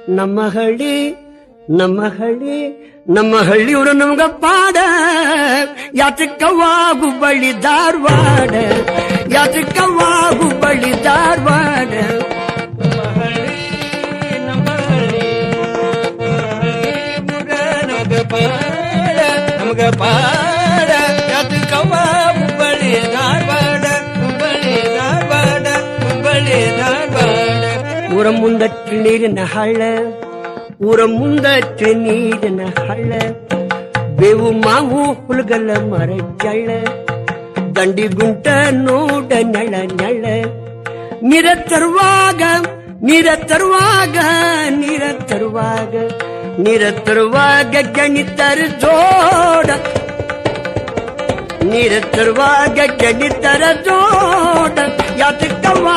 ನಮ್ಮ ಹಳ್ಳಿ ನಮ್ಮ ಹಳ್ಳಿ ನಮ್ಮ ಹಳ್ಳಿಯವರು ನಮ್ಗ ಪಾಡ ಯಾತಕ್ಕವ್ವ ಹುಬ್ಬಳ್ಳಿ ಧಾರವಾಡ ಯಾತಕ್ಕವ್ವ ಹುಬ್ಬಳ್ಳಿ ಧಾರವಾಡ ನಮಗ ಪಾಡ ಯಾತಕ್ಕವ್ವ ಹುಬ್ಬಳ್ಳಿ ಧಾರವಾಡ ಹುಬ್ಬಳ್ಳಿ ಧಾರವಾಡ ಹುಬ್ಬಳ್ಳಿ ಧಾರವಾಡ ಊರ ಮುಂದಟ್ಟು ನೀರಿನ ಹಳ್ಳ ಊರ ಮುಂದಟ್ಟು ನೀರಿನ ಹಳ್ಳ ಬೇವು ಮಾವು ಹುಲ್ಗಲ್ಲ ಮರ ಜಳ್ಳ ದಂಡಿ ಗುಂಟ ನೋಡ ನಳ ನಳ ನೀರ ತರುವಾಗ ನೀರ ತರುವಾಗ ನೀರ ತರುವಾಗ ನೀರ ತರುವಾಗ ಗಣಿತರ ಜೋಡ ನೀರ ತರುವಾಗ ಗಣಿತರ ಜೋಡ ಯಾತಕ್ಕವ್ವ